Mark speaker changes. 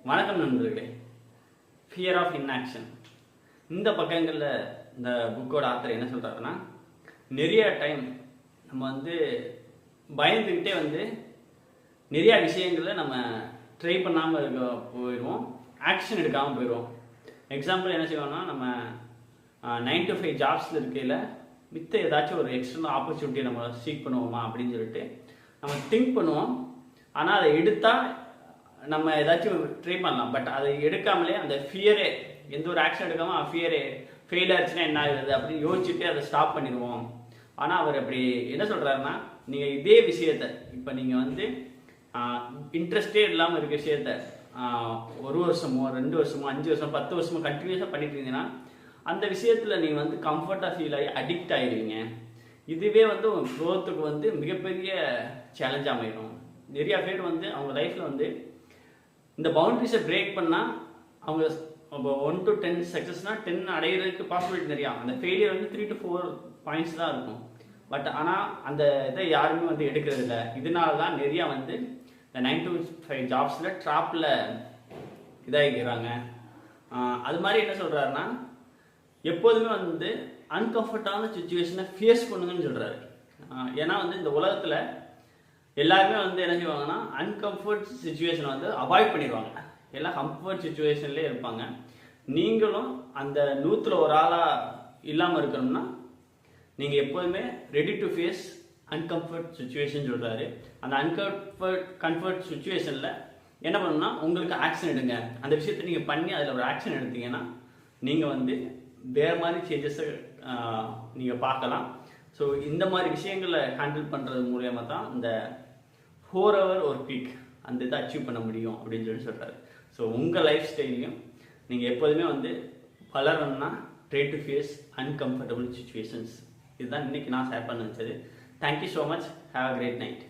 Speaker 1: வணக்கம் நண்பர்களே. Fear of inaction இந்த பக்கங்களில் இந்த புக்கோட ஆத்தர் என்ன சொல்கிறாருன்னா, நிறைய டைம் நம்ம பயந்துக்கிட்டே நிறையா விஷயங்களில் நம்ம ட்ரை பண்ணாமல் போயிடுவோம், ஆக்ஷன் எடுக்காமல் போயிடுவோம். எக்ஸாம்பிள் என்ன செய்வோம்னா, நம்ம 9 to 5 ஜாப்ஸில் இருக்கையில் மித்த ஏதாச்சும் ஒரு எக்ஸ்டர்னல் ஆப்பர்ச்சுனிட்டியை நம்ம சீக் பண்ணுவோமா அப்படின்னு சொல்லிட்டு நம்ம திங்க் பண்ணுவோம். ஆனால் அதை எடுத்தால் நம்ம ஏதாச்சும் ட்ரை பண்ணலாம். பட் அதை எடுக்காமலே அந்த ஃபியரே, எந்த ஒரு ஆக்ஷன் எடுக்காமல் ஃபியரே ஃபெயில் ஆச்சுன்னா என்ன ஆகுது அப்படின்னு யோசிச்சுட்டு அதை ஸ்டாப் பண்ணிடுவோம். ஆனால் அவர் அப்படி என்ன சொல்கிறாருன்னா, நீங்கள் இதே விஷயத்தை இப்போ நீங்கள் இன்ட்ரெஸ்டே இல்லாமல் இருக்க விஷயத்த 1 வருஷமோ 2 வருஷமோ 5 வருஷமோ 10 வருஷமோ கண்டினியூஸாக பண்ணிட்டு இருந்தீங்கன்னா அந்த விஷயத்தில் நீங்கள் கம்ஃபர்ட்டாக ஃபீல் ஆகி அடிக்ட் ஆகிடுவீங்க. இதுவே உங்கள் க்ரோத்துக்கு மிகப்பெரிய சேலஞ்சாக அமையும். நிறையா பேர் அவங்க லைஃப்பில் இந்த பவுண்டரிஸை பிரேக் பண்ணால் அவங்க இப்போ 1 to 10 சக்ஸஸ்னால் 10 அடைகிறதுக்கு பாசிபிலிட்டி நிறையா. அந்த ஃபெயிலியர் 3 to 4 பாயிண்ட்ஸ் தான் இருக்கும். பட் ஆனால் அந்த இதை யாருமே எடுக்கிறது இல்லை. இதனால தான் நிறையா இந்த 9 to 5 ஜாப்ஸில் ட்ராப்பில் இதாகிக்கிறாங்க. அது மாதிரி என்ன சொல்கிறாருன்னா, எப்போதுமே அன்கம்ஃபர்டான சுச்சுவேஷனை ஃபேஸ் பண்ணுங்கன்னு சொல்கிறாரு. ஏன்னா இந்த உலகத்தில் எல்லாருமே என்ன செய்வாங்கன்னா, அன்கம்ஃபர்ட் சுச்சுவேஷனை அவாய்ட் பண்ணிடுவாங்க. எல்லாம் கம்ஃபர்ட் சுச்சுவேஷன்லேயே இருப்பாங்க. நீங்களும் அந்த 100ல் ஒரு ஆளாக இல்லாமல் இருக்கணும்னா நீங்கள் எப்போதுமே ready to face uncomfortable situation சொல்கிறாரு. அந்த கம்ஃபர்ட் சுச்சுவேஷனில் என்ன பண்ணணும்னா, உங்களுக்கு ஆக்ஷன் எடுங்க. அந்த விஷயத்தை நீங்கள் பண்ணி அதில் ஒரு ஆக்ஷன் எடுத்தீங்கன்னா நீங்கள் வேறு மாதிரி சேஞ்சஸை நீங்கள் பார்க்கலாம். ஸோ இந்த மாதிரி விஷயங்களை ஹேண்டில் பண்ணுறது மூலயமா தான் இந்த 4 hour ஒரு பீக் அந்த இதை அச்சீவ் பண்ண முடியும் அப்படின்னு சொல்கிறாரு. ஸோ உங்கள் லைஃப் ஸ்டைலையும் நீங்கள் எப்போதுமே வளரணும்னா try to face uncomfortable situations. இதுதான் இன்றைக்கி நான் ஷேர் பண்ண வச்சது. Thank you so much. Have a great night.